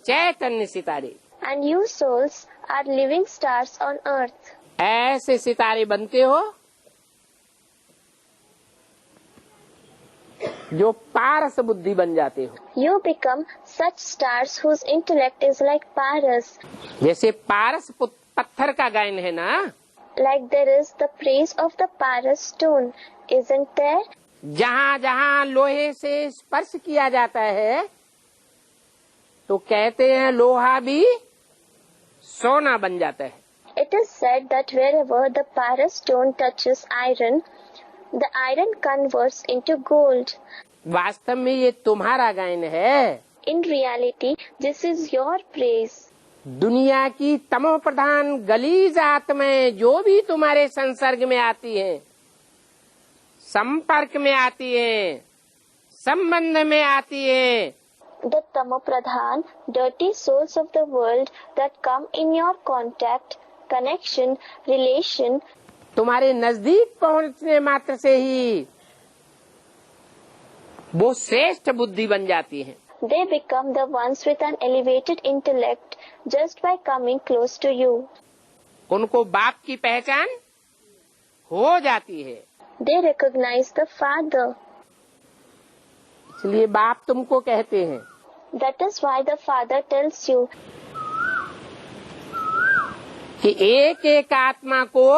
चैतन्य सितारे। and you souls are living stars on earth. ऐसे सितारे बनते हो जो पारस बुद्धि बन जाते हो। You become such stars whose intellect is like Paras. जैसे पारस पत्थर का गायन है ना, Like there is the praise of the Paras stone, isn't there? जहाँ जहाँ लोहे से स्पर्श किया जाता है तो कहते हैं लोहा भी सोना बन जाता है। It is said that wherever the Paras stone touches iron, the iron converts into gold. वास्तव में ये तुम्हारा गायन है। In reality, this is your praise. दुनिया की तमो प्रधान गलीज आत्माएं जो भी तुम्हारे संसर्ग में आती हैं, संपर्क में आती हैं, संबंध में आती हैं, The Tamopradhan, dirty souls of the world that come in your contact, connection, relation, तुम्हारे नजदीक पहुंचने मात्र से ही वो श्रेष्ठ बुद्धि बन जाती हैं। they become the ones with an elevated intellect just by coming close to you. उनको बाप की पहचान हो जाती है। They recognize the Father. इसलिए बाप तुमको कहते हैं, That is why the Father tells you कि एक एक आत्मा को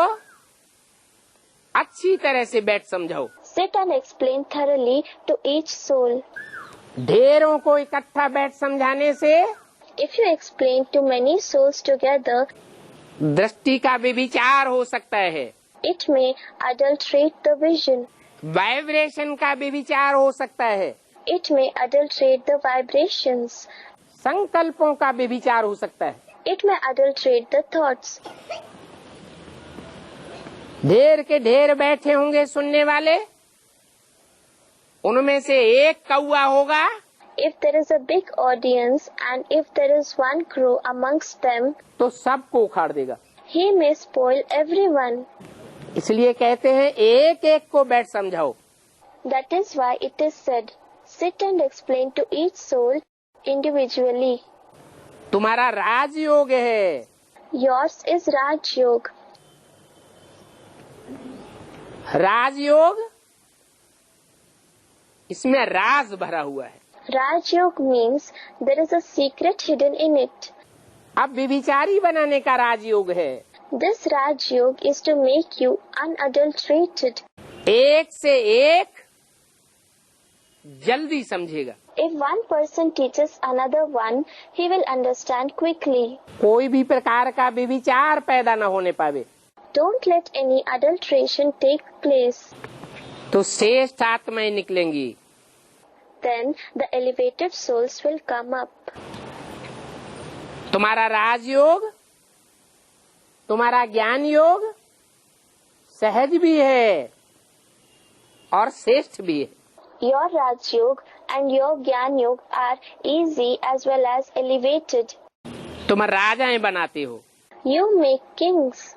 अच्छी तरह से बैठ समझाओ। sit and explain thoroughly to each soul. ढेरों को इकट्ठा बैठ समझाने से If you explain to many souls together, दृष्टि का विचार हो सकता है, it may adulterate the vision. Vibration का विचार हो सकता है, It may adulterate the vibrations. संकल्पों का विचार हो सकता है। It may adulterate the thoughts. ढेर के ढेर बैठे होंगे सुनने वाले, उनमें से एक कौआ होगा, If there is a big audience and if there is one crow amongst them, तो सबको उखाड़ देगा। he may spoil everyone. इसलिए कहते हैं एक एक को बैठ समझाओ। That is why it is said, sit and explain to each soul individually. तुम्हारा राजयोग है। Yours is Raj Yoga. राजयोग, इसमें राज भरा हुआ है। Raj Yoga means there is a secret hidden in it. अब व्यभिचारी बनाने का राजयोग है। This Raj Yoga is to make you unadulterated. एक से एक जल्दी समझेगा। If one person teaches another one, he will understand quickly. कोई भी प्रकार का व्यभिचार पैदा न होने पावे। Don't let any adulteration take place. तो श्रेष्ठ आत्माएं निकलेंगी। Then the elevated souls will come up. तुम्हारा राजयोग, तुम्हारा ज्ञान योग सहज भी है और श्रेष्ठ भी है। Your Raj Yoga and your Gyan Yoga are easy as well as elevated. तुम राजाएं बनाते हो। You make kings.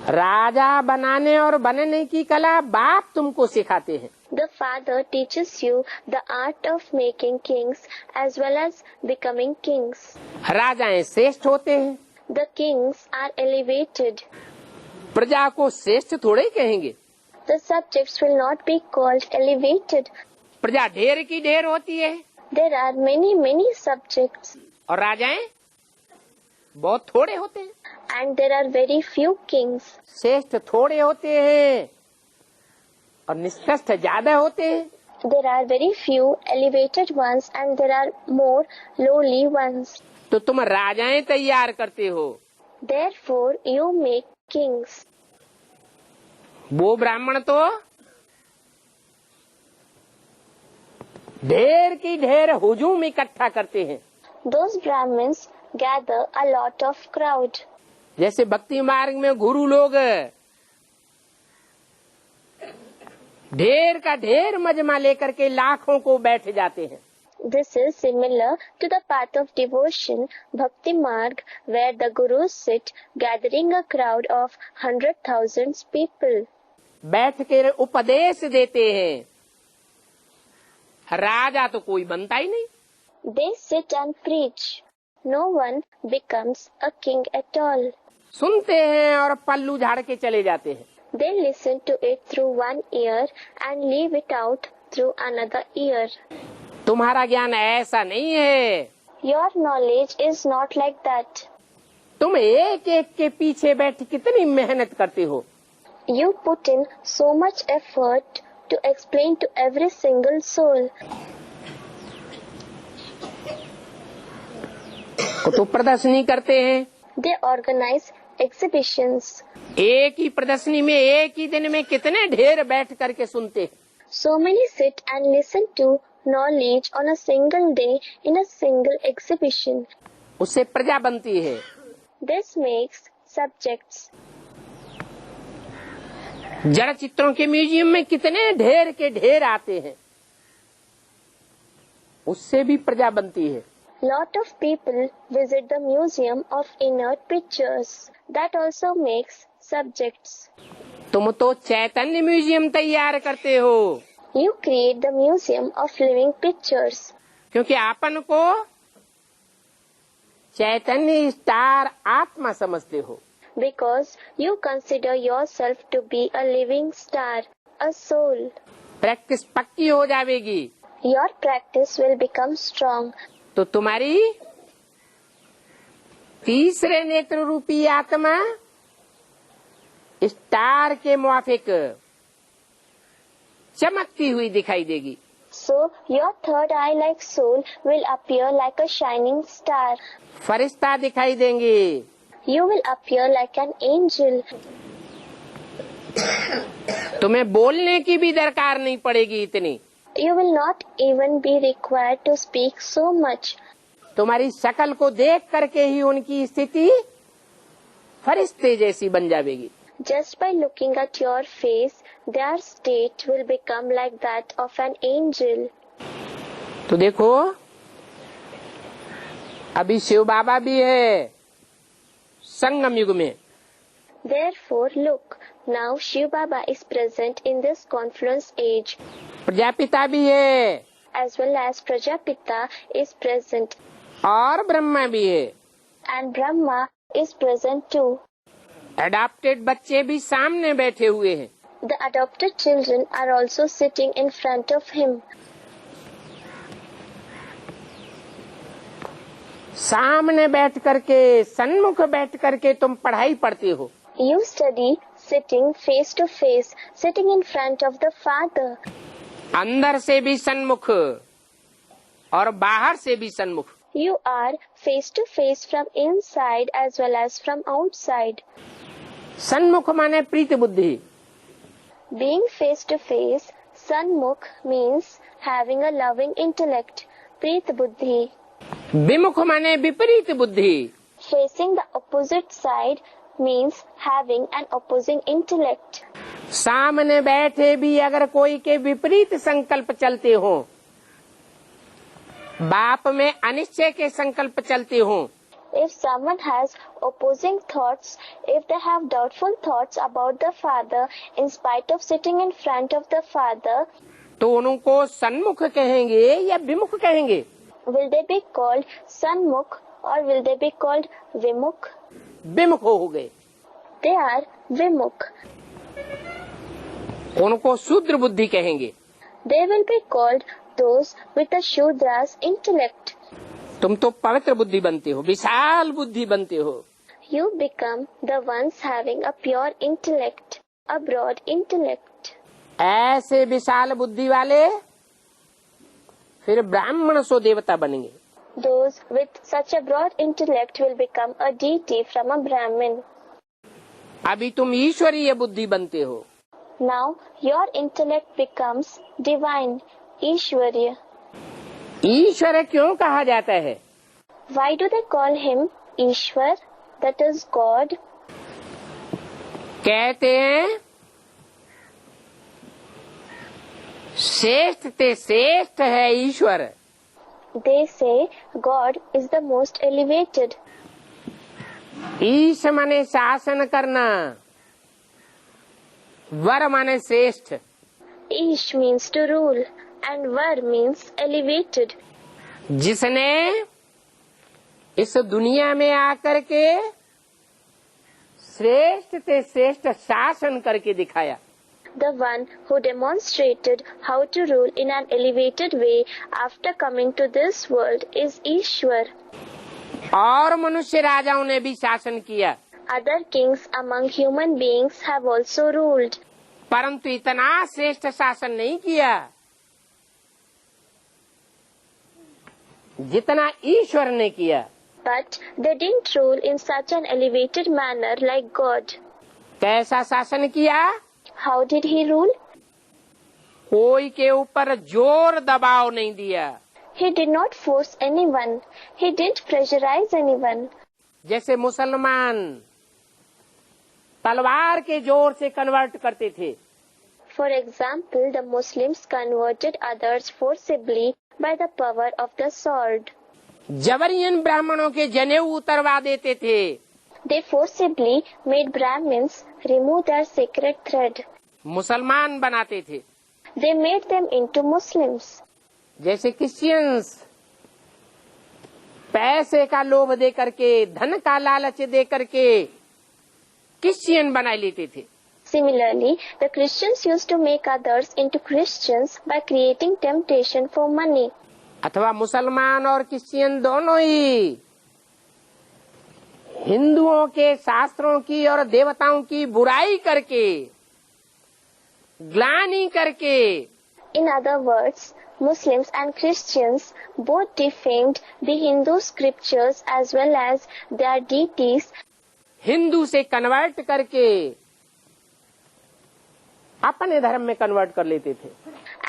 राजा बनाने और बनने की कला बाप तुमको सिखाते हैं। The father teaches you the art of making kings as well as becoming kings. राजाएं श्रेष्ठ होते हैं। The kings are elevated. प्रजा को श्रेष्ठ थोड़े ही कहेंगे। The subjects will not be called elevated. प्रजा ढेर की ढेर होती है There are many subjects और राजाएं बहुत थोड़े होते हैं। and there are very few kings. श्रेष्ठ थोड़े होते हैं और निष्कृष्ट ज्यादा होते हैं। There are very few elevated ones and there are more lowly ones. तो तुम राजाएं तैयार करते हो। Therefore you make kings. वो ब्राह्मण तो ढेर की ढेर हुजूम इकट्ठा करते हैं। Those Brahmins gather a lot of crowd. जैसे भक्ति मार्ग में गुरु लोग ढेर का ढेर मजमा लेकर के लाखों को बैठ जाते हैं। This is similar to the path of devotion, Bhakti Marg, where the gurus sit gathering a crowd of 100,000 people. बैठ के उपदेश देते हैं। राजा तो कोई बनता ही नहीं। They sit and preach. No one becomes a king at all. सुनते हैं और पल्लू झाड़ के चले जाते हैं। They listen to it through one ear and leave it out through another ear. तुम्हारा ज्ञान ऐसा नहीं है। Your knowledge is not like that. तुम एक एक के पीछे बैठ कितनी मेहनत करते हो। You put in so much effort to explain to every single soul. तो प्रदर्शनी करते हैं। They organize exhibitions. एक ही प्रदर्शनी में एक ही दिन में कितने ढेर बैठ करके सुनते हैं। So many sit and listen to knowledge on a single day in a single exhibition. उससे प्रजा बनती है। This makes subjects. जड़ चित्रों के म्यूजियम में कितने ढेर के ढेर आते हैं, उससे भी प्रजा बनती है। Lot of people visit the museum of inert pictures. That also makes subjects. तुम तो चैतन्य म्यूजियम तैयार करते हो। You create the museum of living pictures. क्योंकि आपन को चैतन्य स्टार आत्मा समझते हो। Because you consider yourself to be a living star, a soul. Practice पक्की हो जाएगी। Your practice will become strong. तो तुम्हारी तीसरे नेत्र रूपी आत्मा स्टार के मुआफिक चमकती हुई दिखाई देगी। So your third eye-like soul will appear like a shining star. फरिश्ता दिखाई देंगे। You will appear like an angel. तुम्हें बोलने की भी दरकार नहीं पड़ेगी इतनी। You will not even be required to speak so much. तुम्हारी शक्ल को देख करके ही उनकी स्थिति फरिश्ते जैसी बन जाएगी। Just by looking at your face, their state will become like that of an angel. तो देखो, अभी शिव बाबा भी है संगम युग में। Therefore, look, now Shiv Baba is present in this confluence age, Prajapita भी है as well as Prajapita is present, और ब्रह्मा भी है। and Brahma is present too. Adopted बच्चे भी सामने बैठे हुए हैं। The adopted children are also sitting in front of him. सामने बैठ करके, सन्मुख बैठ करके तुम पढ़ाई पढ़ते हो। You study sitting face to face, sitting in front of the Father. अंदर से भी सन्मुख और बाहर से भी सन्मुख। You are face to face from inside as well as from outside. सन्मुख माने प्रीति बुद्धि। Being face to face, Sanmukh means having a loving intellect, Preet Buddhi. विमुख माने विपरीत बुद्धि। Facing the opposite side means having an opposing intellect. सामने बैठे भी अगर कोई के विपरीत संकल्प चलते हो, बाप में अनिश्चय के संकल्प चलते हो, If someone has opposing thoughts, if they have doubtful thoughts about the Father in spite of sitting in front of the Father, तो उनको सन्मुख कहेंगे या विमुख कहेंगे? will they be called Sanmukh or will they be called Vimukh? विमुख हो गए। They are Vimukh. उनको शूद्र बुद्धि कहेंगे। They will be called those with a Shudra's intellect. तुम तो पवित्र बुद्धि बनते हो, विशाल बुद्धि बनते हो। You become the ones having a pure intellect, a broad intellect. ऐसे विशाल बुद्धि वाले फिर ब्राह्मण सो देवता बनेंगे। Those with such a broad intellect will become a deity from a Brahmin. अभी तुम ईश्वरीय बुद्धि बनते हो। Now your intellect becomes divine, Ishwarya. ईश्वर क्यों कहा जाता है? Why do they call him Ishwar, that is God? कहते हैं श्रेष्ठ ते श्रेष्ठ है ईश्वर। They say God is the most elevated. ईश माने शासन करना, वर माने श्रेष्ठ। Ish means to rule and Var means elevated. जिसने इस दुनिया में आकर के श्रेष्ठ ते श्रेष्ठ शासन करके दिखाया। The one who demonstrated how to rule in an elevated way after coming to this world is Ishwar. और मनुष्य राजाओं ने भी शासन किया, Other kings among human beings have also ruled, परंतु इतना श्रेष्ठ शासन नहीं किया जितना ईश्वर ने किया। but they didn't rule in such an elevated manner like God. कैसा शासन किया? How did he rule? कोई के ऊपर जोर दबाव नहीं दिया। He did not force anyone. He didn't pressurize anyone. जैसे मुसलमान तलवार के जोर से कन्वर्ट करते थे, For example, the Muslims converted others forcibly by the power of the sword. जबरियन ब्राह्मणों के जनेऊ उतरवा देते थे। They forcibly made Brahmins remove their sacred thread. मुसलमान बनाते थे। They made them into Muslims. जैसे क्रिश्चियंस पैसे का लोभ दे करके, धन का लालच दे करके क्रिश्चियन बना लेते थे। Similarly, the Christians used to make others into Christians by creating temptation for money. अथवा मुसलमान और क्रिश्चियन दोनों ही हिंदुओं के शास्त्रों की और देवताओं की बुराई करके, ग्लानि करके, In other words, Muslims and Christians both defamed the Hindu scriptures as well as their deities, Hindu से कन्वर्ट करके अपने धर्म में कन्वर्ट कर लेते थे।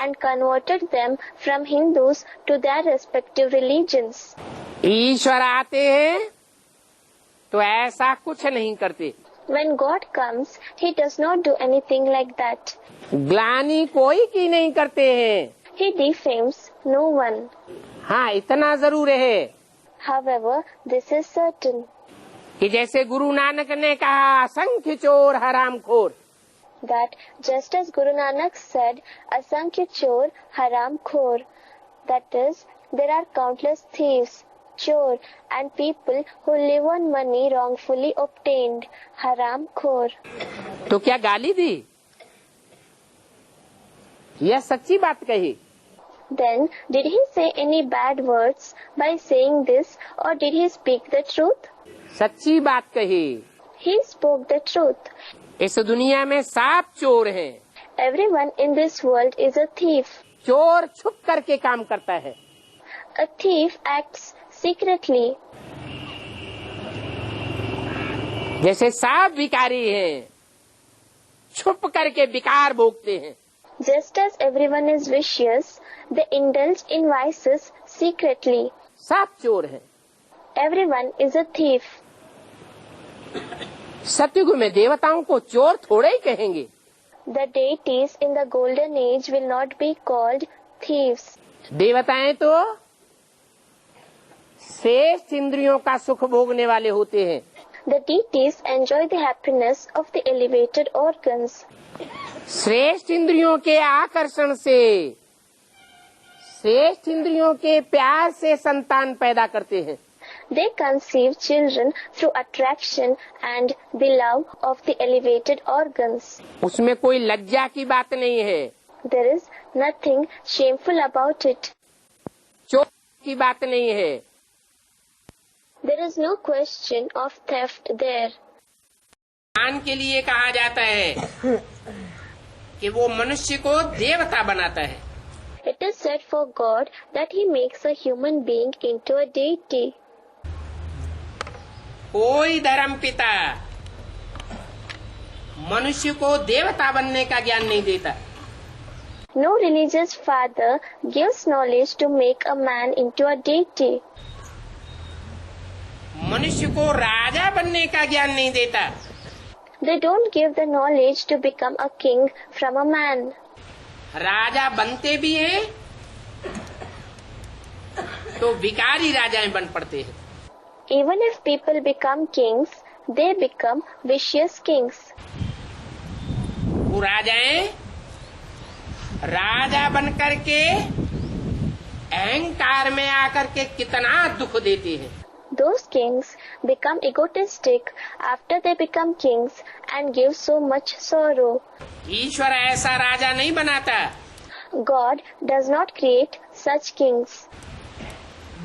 and converted them from Hindus to their respective religions. ईश्वर आते हैं तो ऐसा कुछ नहीं करते। When God comes, He does not do anything like that. ग्लानि कोई की नहीं करते हैं। He defames no one. हाँ, इतना जरूर है, However, this is certain कि जैसे गुरु नानक ने कहा असंख्य चोर हरामखोर, that just as Guru Nanak said, Asankhya Chor Haram Khor, that is, there are countless thieves, chor, and people who live on money wrongfully obtained, Haram Khor. तो क्या गाली दी? यह सच्ची बात कही। Then, did he say any bad words by saying this, or did he speak the truth? सच्ची बात कही। He spoke the truth. इस दुनिया में सब चोर हैं। Everyone in this world is a thief. चोर छुप करके काम करता है। A thief acts secretly. जैसे सब भिखारी हैं, छुप करके विकार भोगते हैं। Just as everyone is vicious, they indulge in vices secretly. सब चोर हैं। Everyone is a thief. सतयुग में देवताओं को चोर थोड़े ही कहेंगे। The deities in the golden age will not be called thieves. देवताएं तो श्रेष्ठ इंद्रियों का सुख भोगने वाले होते हैं। The deities enjoy the happiness of the elevated organs. श्रेष्ठ इंद्रियों के आकर्षण से, श्रेष्ठ इंद्रियों के प्यार से संतान पैदा करते हैं। They conceive children through attraction and the love of the elevated organs. उसमें कोई लज्जा की बात नहीं है। There is nothing shameful about it. चोर की बात नहीं है। There is no question of theft there. ज्ञान के लिए कहा जाता है कि वो मनुष्य को देवता बनाता है। It is said for God that He makes a human being into a deity. कोई धर्म पिता मनुष्य को देवता बनने का ज्ञान नहीं देता। No religious father gives knowledge to make a man into a deity. मनुष्य को राजा बनने का ज्ञान नहीं देता। They don't give the knowledge to become a king from a man. राजा बनते भी हैं तो भिखारी राजाएं बन पड़ते हैं। Even if people become kings, they become vicious kings. वो राजाएं राजा बन करके अहंकार में आकर के कितना दुख देते हैं। Those kings become egotistic after they become kings and give so much sorrow. ईश्वर ऐसा राजा नहीं बनाता। God does not create such kings.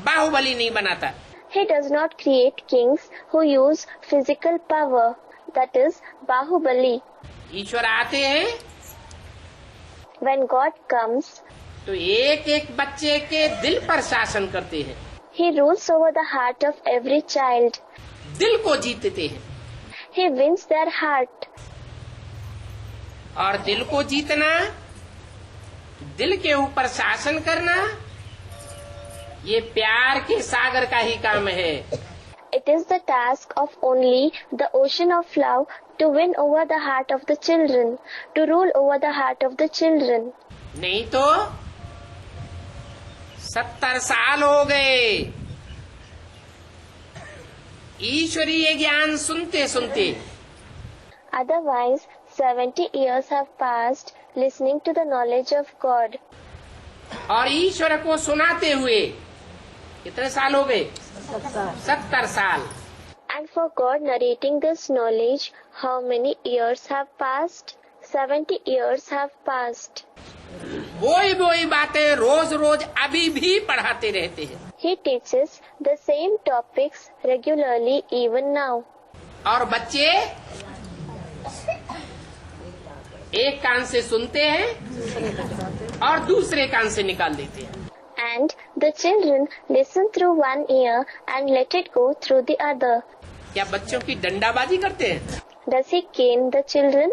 Baahubali नहीं बनाता। He does not create kings who use physical power, that is, Bahubali. ईश्वर आते हैं When God comes, तो एक एक बच्चे के दिल पर शासन करते हैं। He rules over the heart of every child. दिल को जीतते हैं। He wins their heart. और दिल को जीतना, दिल के ऊपर शासन करना, ये प्यार के सागर का ही काम है। It is the task of only the ocean of love to win over the heart of the children, to rule over the heart of the children. नहीं तो 70 साल हो गए ईश्वरीय ज्ञान सुनते सुनते। Otherwise, 70 years have passed listening to the knowledge of God. और ईश्वर को सुनाते हुए कितने साल हो गए? 70 साल। And for God narrating this knowledge, how many years have passed? 70 years have passed. वही बातें रोज रोज अभी भी पढ़ाते रहते हैं। He teaches the same topics regularly even now. और बच्चे एक कान से सुनते हैं और दूसरे कान से निकाल देते हैं। And the children listen through one ear and let it go through the other. क्या बच्चों की डंडाबाजी करते हैं? Does he cane the children?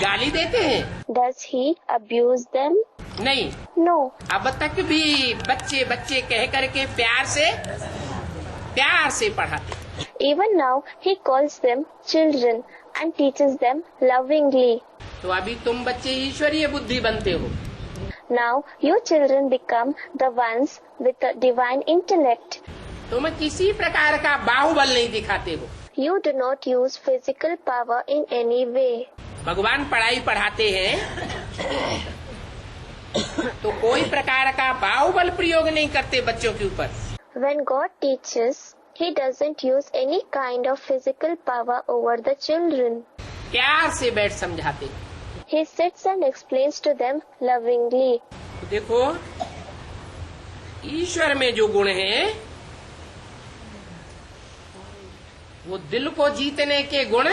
गाली देते हैं? Does he abuse them? नहीं। No. अब तक भी बच्चे बच्चे कह करके प्यार से पढ़ाते। Even now he calls them children and teaches them lovingly. तो अभी तुम बच्चे ईश्वरीय बुद्धि बनते हो। Now you children become the ones with a divine intellect. तुम किसी प्रकार का बाहुबल नहीं दिखाते हो। You do not use physical power in any way. भगवान पढ़ाई पढ़ाते हैं तो कोई प्रकार का बाहुबल प्रयोग नहीं करते बच्चों के ऊपर। When God teaches, He doesn't use any kind of physical power over the children. प्यार से बैठ समझाते। He sits and explains to them lovingly. तो देखो ईश्वर में जो गुण हैं वो दिल को जीतने के गुण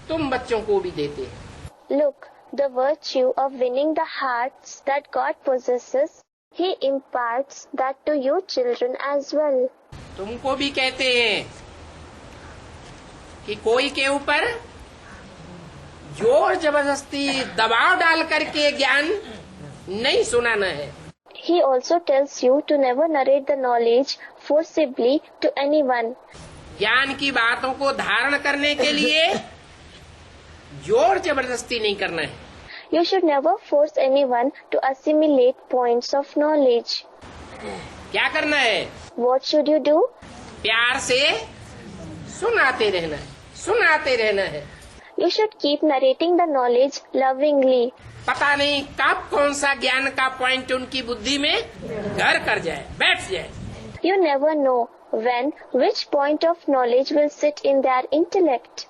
तुम बच्चों को भी देते हैं। Look, the virtue of winning the hearts that God possesses, He imparts that to you children as well. तुमको भी कहते हैं कि कोई के ऊपर जोर जबरदस्ती दबाव डाल करके ज्ञान नहीं सुनाना है। He also tells you to never narrate the knowledge forcibly to anyone. ज्ञान की बातों को धारण करने के लिए जोर जबरदस्ती नहीं करना है। You should never force anyone to assimilate points of knowledge. क्या करना है? What should you do? प्यार से सुनाते रहना है, सुनाते रहना है। You should keep narrating the knowledge lovingly. पता नहीं कब कौन सा ज्ञान का पॉइंट उनकी बुद्धि में घर कर जाए, बैठ जाए। You never know when which point of knowledge will sit in their intellect.